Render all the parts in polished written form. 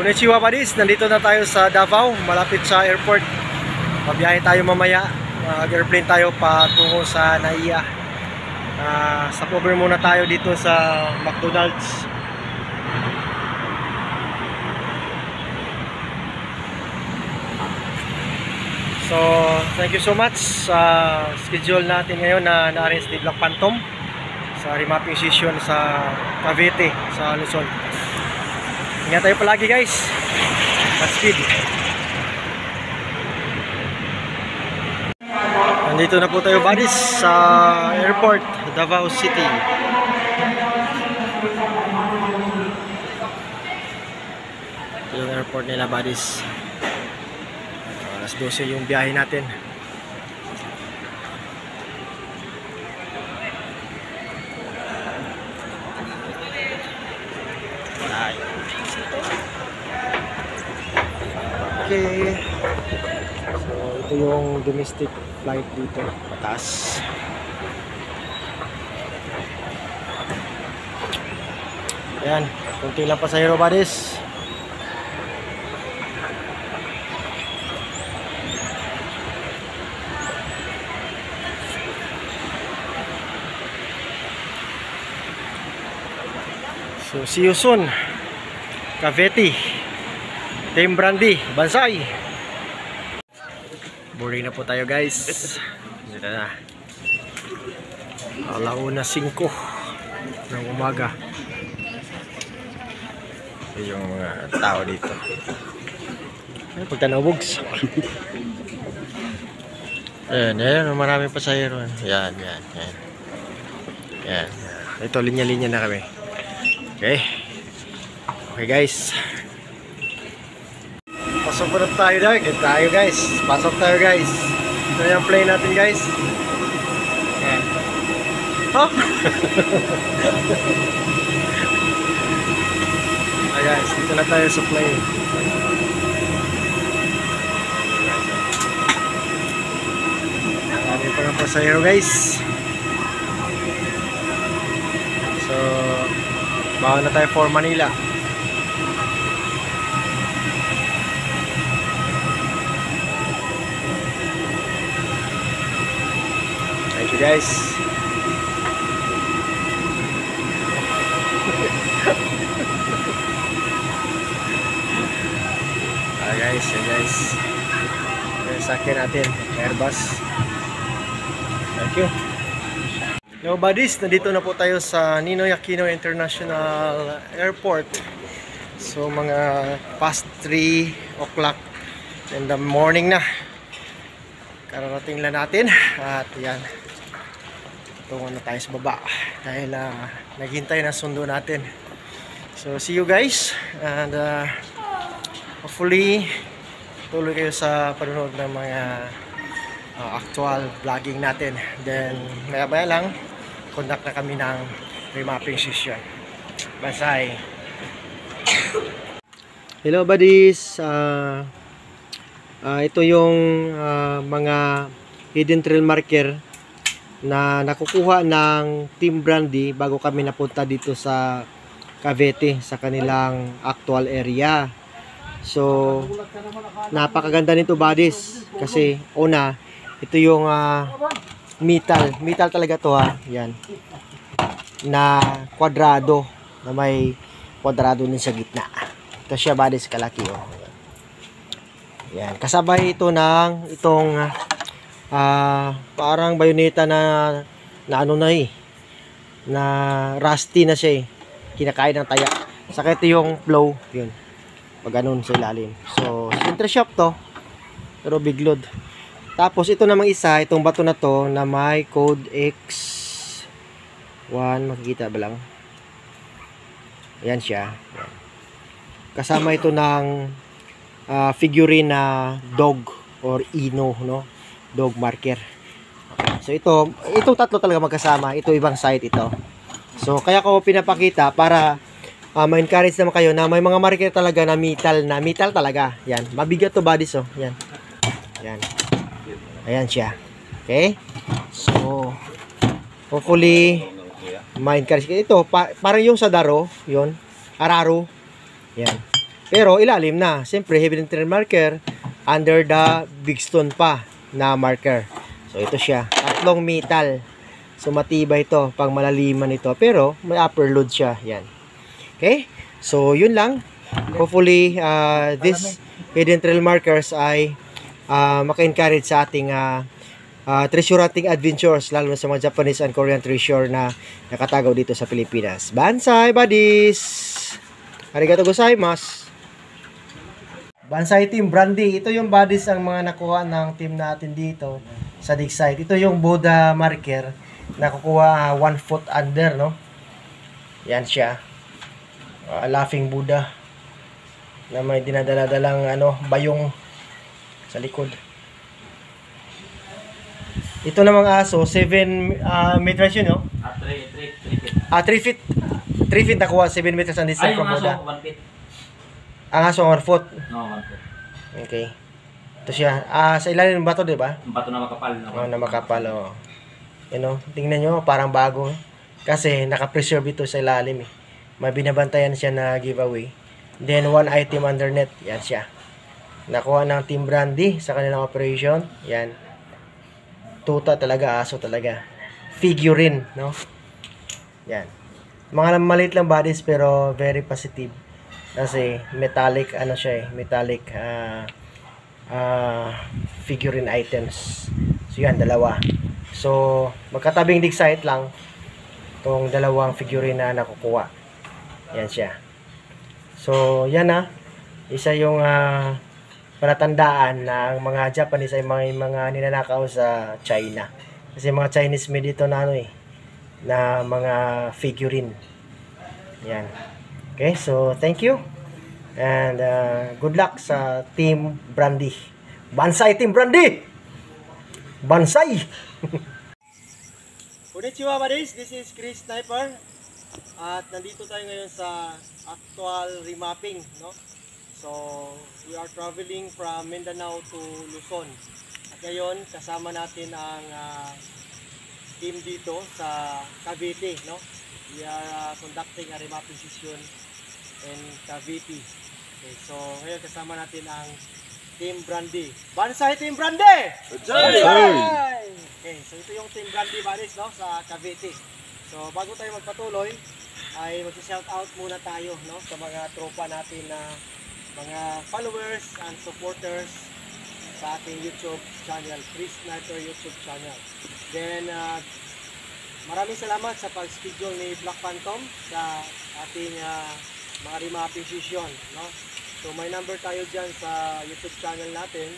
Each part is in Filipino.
Konnichiwa buddies, nandito na tayo sa Davao, malapit sa airport. Mabiyahe tayo mamaya, mag-airplane tayo patungo sa Naiya. Stopover muna tayo dito sa McDonald's. So, thank you so much sa schedule natin ngayon na na-arrange ni Black Phantom sa remapping session sa Cavite, sa Luzon. Ingat tayo palagi guys. Speed. Nandito na po tayo buddies sa airport, Davao City. Ito yung airport nila buddies. Alas 12 yung biyahe natin. Okay. So, ito yung domestic flight dito, patas. Ayan, kunti lang pasahero buddies. So, see you soon. Cavite. Team Brandy, Bansay. Boarding na po tayo guys. Dito na. 1:05 ng umaga. Ito yung mga tao dito. Pagtanabugs. Ayan, maraming pasahero. Yan. Ito, linya-linya na kami. Okay guys. Pasok na tayo guys. Pasok tayo guys. Ito yung plane natin guys. Ayan. Oh! Ayan guys, dito na tayo sa plane. Marami pa ng pasahero guys. So, bawa na tayo for Manila. Thank you guys. Guys, yan guys. Yung sakyan natin, Airbus. Thank you. Yo buddies, nandito na po tayo sa Ninoy Aquino International Airport. So mga past 3 o'clock in the morning na. Kararating lang natin. At yan, tungo na tayo sa baba dahil naghintay na sundo natin. So see you guys. And hopefully tuloy kayo sa panonood ng mga actual vlogging natin. Then maya-maya lang conduct na kami ng remapping session. Bansay. Hello buddies. Ito yung mga hidden trail marker na nakukuha ng Team Brandy bago kami napunta dito sa Cavite, sa kanilang actual area. So napakaganda nito buddies kasi una, ito yung metal talaga to yan, na kwadrado, na may kwadrado din sa gitna. Ito siya buddies, kalaki yan. Kasabay ito ng itong parang bayoneta na ano na na rusty na siya kinakain ng taya. Saka ito yung flow yun, pag ganun sa ilalim. So center shock to, pero big load. Tapos ito namang isa, itong bato na to na may code X1, makikita ba lang? Ayan siya. Kasama ito ng figurine na dog or ino, no? Dog marker. So itong tatlo talaga magkasama. Ito ibang site ito. So kaya ko pinapakita para ma-encourage naman kayo na may mga marker talaga na metal talaga. Yan, mabigat to buddies Yan. Ayan siya. Okay? So hopefully ma-encourage kayo. Ito parang yung sa Daro, yun, Araro. Yan. Pero ilalim na. Siyempre, heavy trail marker under the big stone pa na marker. So, ito siya. Tatlong metal. So, matibay ito pag malaliman ito. Pero, may upper load siya. Yan. Okay? So, yun lang. Hopefully, this hidden trail markers ay maka-encourage sa ating treasure hunting adventures, lalo na sa mga Japanese and Korean treasure na nakatagaw dito sa Pilipinas. Bansai, buddies! Arigato gozaimasu! Bansai Team Brandy. Ito yung buddies ang mga nakuha ng team natin dito sa dig site. Ito yung Buddha marker na kukuha 1 foot under, no? Yan siya. Laughing Buddha na may dinadala-dalang bayong sa likod. Ito namang aso, 7 meters yun, no? 3 feet. 3 feet nakuha, 7 meters ang distance from Buddha. 1 feet. Ang aso, 1 foot. No, 1 foot. Okay. Ito siya. Sa ilalim ng bato, di ba? Ang bato na makapal. Oo, na makapal, oo. Tingnan nyo, parang bago. Kasi naka-preserve ito sa ilalim, eh. May binabantayan siya na giveaway. Then, 1 item underneath. Yan siya. Nakuha ng Team Brandy sa kanilang operation. Yan. Tuta talaga, aso talaga. Figurine, no? Yan. Mga maliit lang bodies pero very positive. Kasi metallic, siya eh. Metallic figurine items. So, yan, dalawa. So, magkatabing dig site lang itong dalawang figurine na nakukuha. Yan siya. So, yan isa yung palatandaan na ang mga Japanese ay mga ninanakaw sa China. Kasi mga Chinese made ito na na mga figurine. Yan. Okay, so thank you. And good luck sa Team Brandy. Bansai Team Brandy! Bansai! Konnichiwa, buddies. This is Chris Sniper. At nandito tayo ngayon sa actual remapping, no? So, we are traveling from Mindanao to Luzon. At ngayon, kasama natin ang team dito sa Cavite, no? We are conducting a remapping session in Cavite. Okay, so ngayon kasama natin ang Team Brandy. Bansai Team Brandy! Bansai! Okay, so ito yung Team Brandy, buddies, no? Sa Cavite. So, bago tayo magpatuloy, ay mag-shout out muna tayo, no? Sa mga tropa natin na mga followers and supporters sa ating YouTube channel, Chris Sniper YouTube channel. Then, maraming salamat sa pag-schedule ni Black Phantom sa ating mga remapping session, no? So, may number tayo dyan sa YouTube channel natin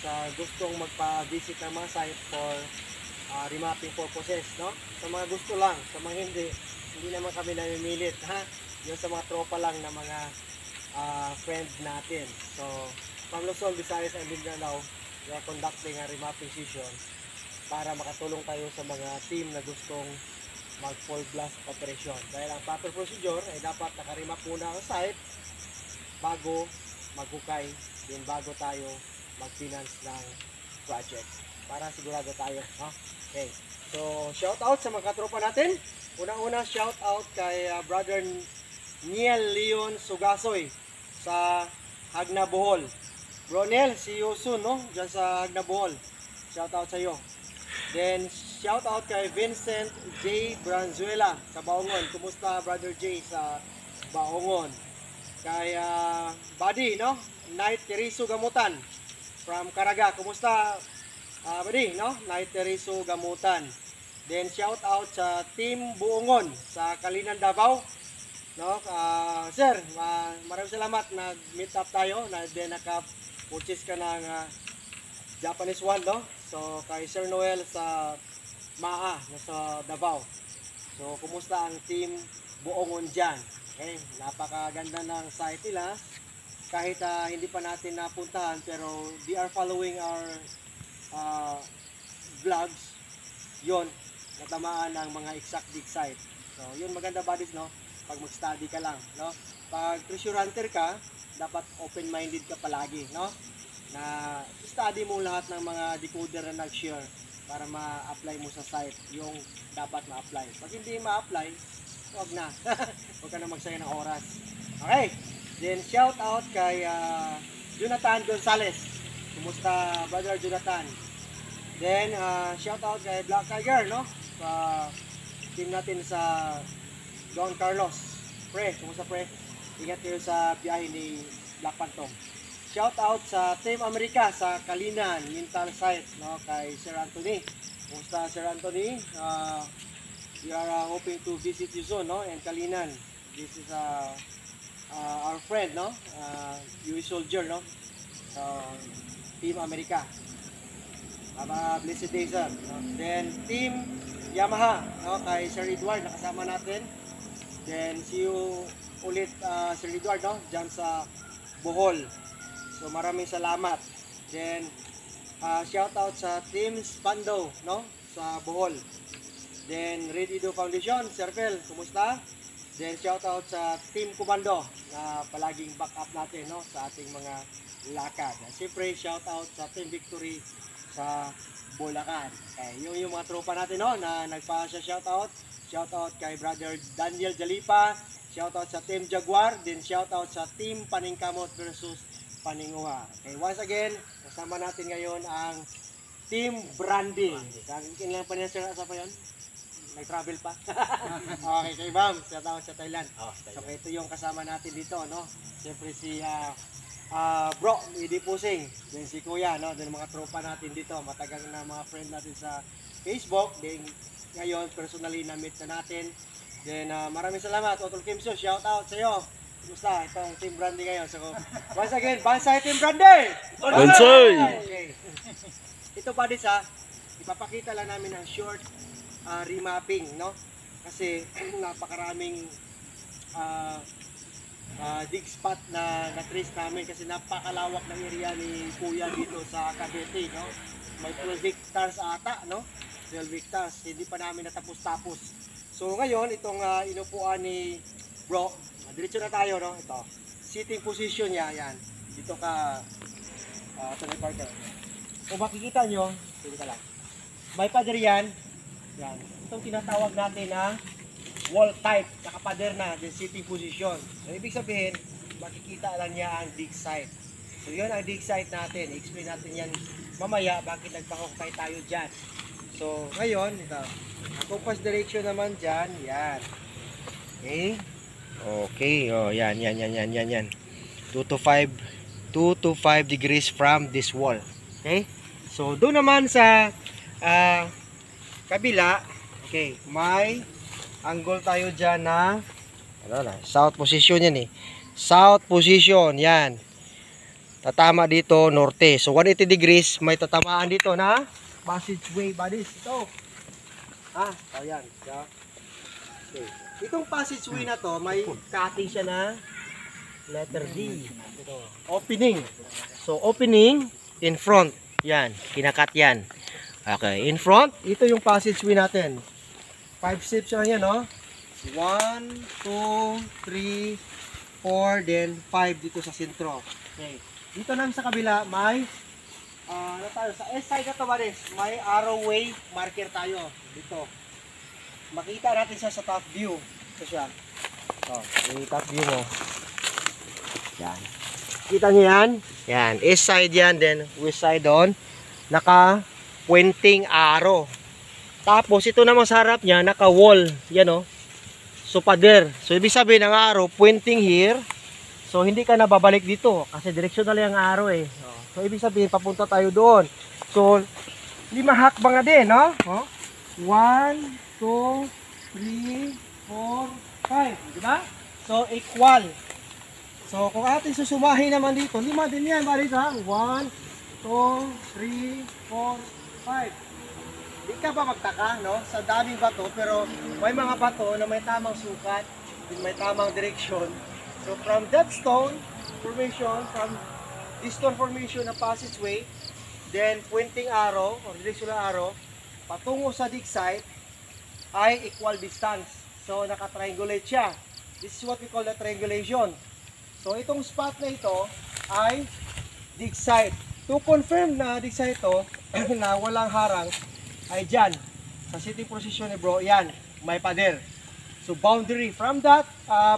sa gustong magpa-visit ng mga site for remapping purposes, no? Sa mga gusto lang, sa mga hindi naman kami namimilit, ha? Yung sa mga tropa lang na mga friend natin. So, from Luzon, Visayas and Mindanao, we are conducting a remapping session para makatulong tayo sa mga team na gustong mag full blast operation. Dahil ang proper procedure ay dapat nakaremap muna ang site bago maghukay, din bago tayo mag-finance ng project para sigurado tayo, ha? Okay. So, shout out sa mga katropa natin. Unang-una, shout out kay brother Niel Leon Sugasoy sa Hagna Bohol. Bro Niel, see you soon, no? Diyan sa Hagna Bohol. Shout out sa iyo. Then, shout out kay Vincent J. Branzuela sa Baongon. Kumusta, brother J, sa Baongon? Kay Buddy, no? Night Teriso Gamutan from Caraga. Kumusta, Buddy, no? Night Teriso Gamutan. Then, shout out sa Team Buongon sa Kalinan, Davao. No? Sir, maraming salamat. Nag-meet up tayo. Then, naka-purchase ka ng Japanese one, no? So, kay Sir Noel sa Maa, sa Davao. So, kumusta ang Team Buongon dyan? Okay, napakaganda ng site nila. Kahit hindi pa natin napuntahan, pero they are following our vlogs. Yun, natamaan ng mga exact dig site. So, yun maganda, buddies, no? Pag mag-study ka lang, no? Pag treasure hunter ka, dapat open-minded ka palagi, no? Na study mo lahat ng mga decoder na nag-share para ma-apply mo sa site yung dapat ma-apply. Pag hindi ma-apply, huwag na. Huwag ka na magsayang ng oras. Okay. Then shout out kay Jonathan Gonzalez. Kumusta brother Jonathan? Then shout out kay Black Tiger, no? Sa team natin sa Don Carlos. Pre, kumusta pre? Ingat kayo sa biyahe ni Black Pantong. Shout out sa Team America sa Kalinan, Mental Site, no? Kay Sir Anthony. Kumusta Sir Anthony? We are hoping to visit you soon, no? And Kalinan. This is our friend, no? US soldier, no? Team America. Have a blessed day, sir. No? Then Team Yamaha, no? Kay Sir Edward, nakasama natin. Then see you ulit Sir Edward, no? Diyan sa Bohol. So maraming salamat. Then shout out sa Team Spando, no? Sa Bohol. Then Red Edo Foundation, Sir Phil, kumusta? Then shout out sa Team Komando na palaging back up natin, no? Sa ating mga lakad. Siyempre shout out sa Team Victory sa Bulacan. Okay, yung mga tropa natin, no? Na nagpa-shout out. Shout out kay Brother Daniel Jalipa. Shout out sa Team Jaguar. Then shout out sa Team Paningkamot versus Paninguha. Okay, once again, kasama natin ngayon ang Team Brandy. Kailan pa niya sa pa yun? Nag-travel pa? Okay, kay Bam, sa Thailand. So, ito yung kasama natin dito, no? Siyempre si Bro, Idi Pusing. Then si Kuya, no? Then mga tropa natin dito. Matagal na mga friend natin sa Facebook. Then ngayon, personally na-meet na natin. Then maraming salamat. Otol Kimso, shout out sa iyo. Kumusta itong Team Brandy ngayon? So, once again, Bansay Team Brandy! Bansay! Okay. Ito pa din ipapakita lang namin ang short remapping, no? Kasi napakaraming dig spot na na-trace namin kasi napakalawak ng area ni Kuya dito sa Cavite, no? May 12 hectares ata, no? 12 hectares, hindi pa namin natapos-tapos. So ngayon, itong inupuan ni Bro, diretso na tayo, no? Ito, sitting position niya, yan. Dito ka, Tony Parker. Kung makikita nyo, dito ka lang. May pader yan. Yan. Itong tinatawag natin na wall type, nakapader na, the sitting position. So, ibig sabihin, makikita lang niya ang dig site. So, yun ang dig site natin. I-explain natin yan mamaya, bakit nagpakukay tayo dyan. So, ngayon, ito, ang compass direction naman dyan, yan. Okay. Okay, oh, yan. 2 to 5 degrees from this wall. Okay? So, doon naman sa kabila, okay, may angle tayo dyan na south position yan eh. South position, yan. Tatama dito, norte. So, 180 degrees, may tatamaan dito na passageway bodies. Ito. Oh, yan. Okay. Itong passageway na to, may cutting siya na letter D. Ito. Opening. So, opening in front. Yan. Kinakat yan. Okay. In front, ito yung passageway natin. 5 steps lang yan, no? 1, 2, 3, 4, then 5 dito sa sentro. Okay. Dito naman sa kabila, may sa S-side na to, may arrowway marker tayo. Dito. Makita natin siya sa top view. Ito siya. Yung top view mo. Yan. Kita niyo yan? Yan. East side yan, then west side doon. Naka-pointing arrow. Tapos, ito naman sa harap niya, naka-wall. Yan o. So, pader. So, ibig sabihin ng arrow, pointing here. So, hindi ka na babalik dito. Kasi directional yung arrow eh. So, ibig sabihin, papunta tayo doon. So, 5 hakbang na din, no? 1, 2, 3, 4, 5. Diba? So, equal. So, kung atin susumahin naman dito, 5 din yan. Balik ha? 1, 2, 3, 4, 5. Di ka ba magtaka, no? Sa daming bato, pero may mga bato na may tamang sukat, may tamang direksyon. So, from that stone formation, from this stone formation na passageway, then pointing arrow, or directional arrow, patungo sa dig site, ay equal distance. So, naka-triangulate siya. This is what we call the triangulation. So, itong spot na ito ay dig site. To confirm na dig site ito, na walang harang, ay dyan. Sa sitting position ni bro, yan, may pader. So, boundary. From that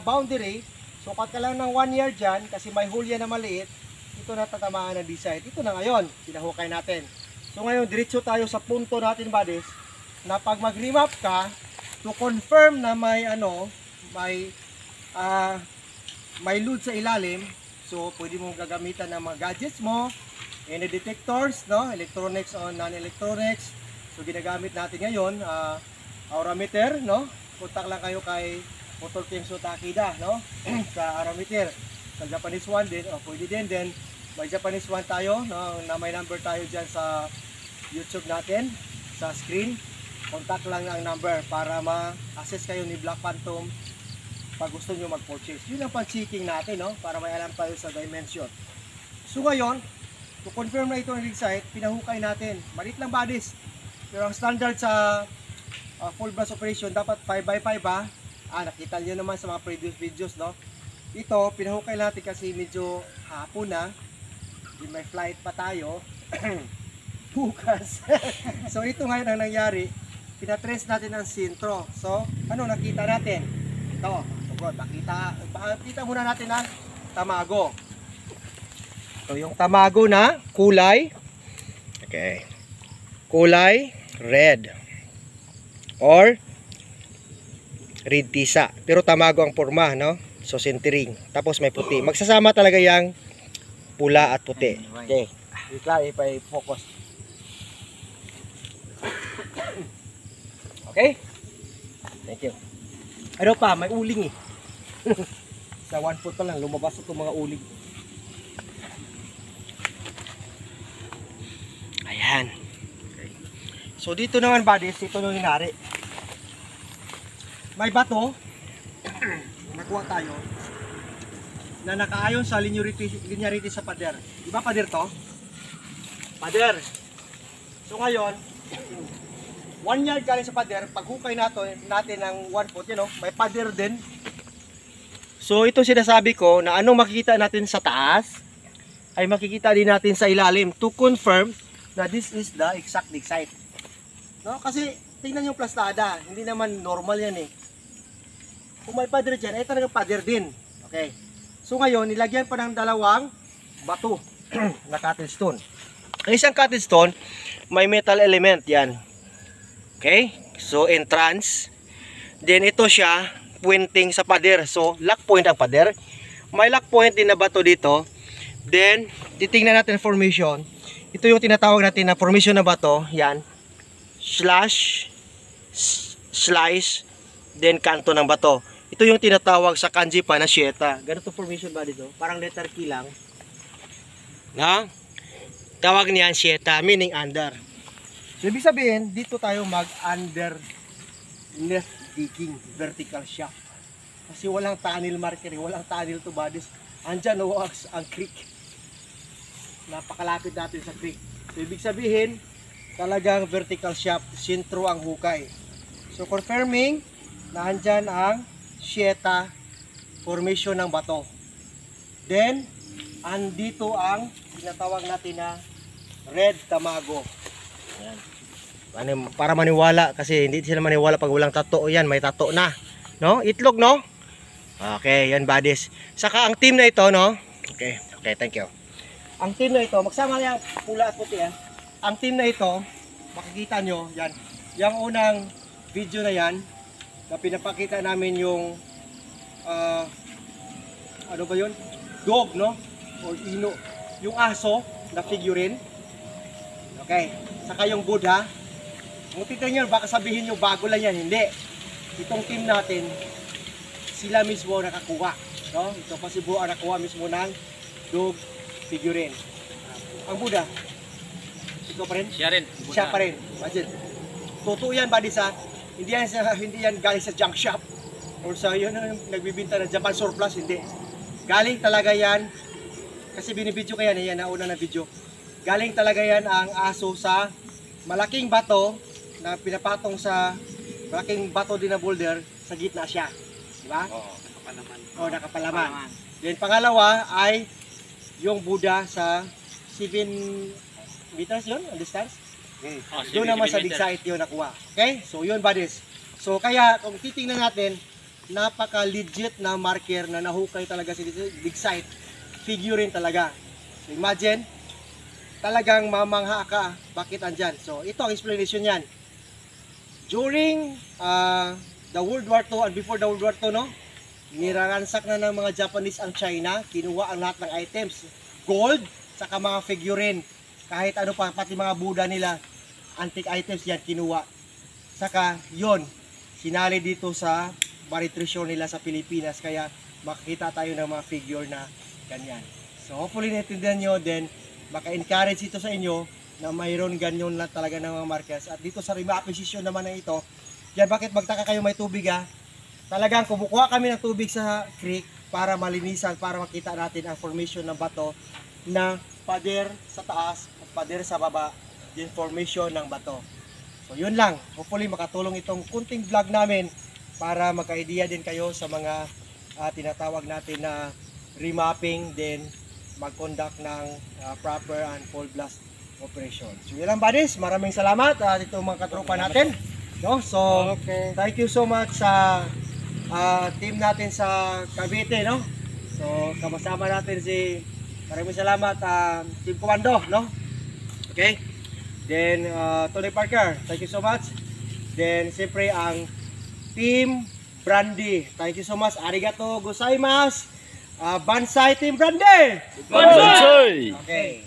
boundary, So pagka lang ng 1 year dyan, kasi may hole yan na maliit, ito na tatamaan ng D-site. Ito na ngayon, pinahukay natin. So ngayon, diretso tayo sa punto natin, buddies, na pag mag-remap ka, to confirm na may may load sa ilalim, so pwede mong gagamitan ng mga gadgets mo, any detectors, no, electronics o non-electronics. So ginagamit natin ngayon, aurameter, no. Kontak lang kayo kay Motor Kenzo Takida, no, sa aurameter. Sa Japanese one din, pwede din. Then may Japanese one tayo, no, na may number tayo dyan sa YouTube natin, sa screen. Contact lang ang number para ma-access kayo ni Black Phantom pag gusto nyo mag-purchase. Yun ang pan-checking natin, no, para may alam tayo sa dimension. So ngayon, to confirm na ito ang rig site, pinahukay natin. Malit lang, buddies. Pero ang standard sa full blast operation, dapat 5x5 ha. Nakita nyo naman sa mga previous videos, no. Ito, pinahukay natin kasi medyo hapon na. May flight pa tayo. Bukas. So ito ngayon ang nangyari. Pinatrace natin ang sintro. So, ano nakita natin? Ito. Nakita muna natin ang tamago. Ito yung tamago na kulay. Okay. Kulay red. Or red tisa. Pero tamago ang forma, no? So, centering. Tapos may puti. Magsasama talaga yung pula at puti. Okay. Wait lang, focus. Okay? Thank you. Ano pa? May uling eh. Sa 1 foot pa lang, lumabas itong mga uling. Ayan. Okay. So dito naman, buddies, ito nung hinari. May bato. Nakuha tayo na nakaayon sa linearity sa pader. Di ba pader to? Pader. So ngayon, 1 yard galing sa pader, paghukay natin ng 1 foot, may pader din. So ito sinasabi ko na anong makikita natin sa taas ay makikita din natin sa ilalim to confirm na this is the exact dig site. No? Kasi tingnan yung plastada, hindi naman normal yan eh. Kung may pader dyan, ay talagang pader din. Okay. So ngayon, nilagyan pa ng dalawang bato na cutting stone. Ang isang cutting stone, may metal element yan. Okay, so entrance. Then ito siya pointing sa pader. So lock point ang pader. May lock point din na bato dito. Then titingnan natin formation. Ito yung tinatawag natin na formation na bato. Yan. Slash, slice, then kanto ng bato. Ito yung tinatawag sa kanji pa na shieta. Ganito formation ba dito? Parang letter K lang. Na? Tawag niyan shieta, meaning under. So, ibig sabihin, dito tayo mag-underleft digging, vertical shaft. Kasi walang tunnel marker, walang tunnel to bodies. Andyan ang creek. Napakalapit natin sa creek. So, ibig sabihin, talagang vertical shaft, sintro ang hukay. So, confirming na andyan ang shieta formation ng bato. Then, andito ang tinatawag natin na red tamago. Ayan. Para maniwala, kasi hindi sila maniwala pag walang tato. Yan, may tato na, no? Itlog, no? Okay, yan, buddies. Saka ang team na ito, no? Okay, thank you. Ang team na ito, magsama yung pula at puti, Ang team na ito, makikita nyo, yan. Yung unang video na yan, na pinapakita namin yung ano ba yun? Dog, no? O ino. Yung aso na figurine. Okay. Saka yung Buddha. Kung titignan nyo, baka sabihin nyo bago lang yan. Hindi. Itong team natin, sila mismo nakakuha. No? Ito pa si Buddha nakakuha mismo ng dog figurine. Ang Buddha, ito pa rin? Siya pa rin. Imagine. Totoo yan, buddy, hindi yan galing sa junk shop. Or sa yun, nagbibinta ng Japan surplus, hindi. Galing talaga yan, kasi binibidyo kaya yan, nauna na video. Galing talaga yan ang aso sa malaking bato na pinapatong sa malaking bato din na boulder, sa gitna siya. Diba? Oo, nakapalaman. Oo, nakapalaman. Then pangalawa ay yung Buddha sa 7 meters yun, ang distance. Doon naman sa dig site yun nakuha. Okay? So yun, buddies. So kaya kung titingnan natin, napaka-legit na marker na nahukay talaga sa big site. Figurine talaga. So imagine, talagang mamangha ka bakit andyan. So ito ang explanation yan. During the World War II and before the World War II, no? Niraransak na ng mga Japanese ang China, kinuha ang lahat ng items, gold, saka mga figurine, kahit ano pa, pati mga Buddha nila, antique items yan, kinuha. Saka, yon sinali dito sa Bari Treasure nila sa Pilipinas, kaya makikita tayo ng mga figure na ganyan. So, hopefully naintindihan nyo, then, maka-encourage ito sa inyo na mayroon ganyan na talaga ng mga markers. At dito sa Rima Acquisition naman na ito, yan, bakit magtaka kayo may tubig ha? Talagang kumukuha kami ng tubig sa creek para malinisan, para makita natin ang formation ng bato na pader sa taas at pader sa baba, yung formation ng bato. So yun lang, hopefully makatulong itong kunting vlog namin para magka-idea din kayo sa mga tinatawag natin na remapping, then mag-conduct ng proper and full blast operation. So yun lang buddies, maraming salamat dito mga katropa natin. No? So thank you so much sa team natin sa Cavite, no? So kasama natin si, maraming salamat Team Komando, no? Okay? Then Tony Parker, thank you so much. Then siyempre ang Team Brandy, thank you so much. Arigato gozaimasu. Bansai Team Brandy. Bansai! Okay.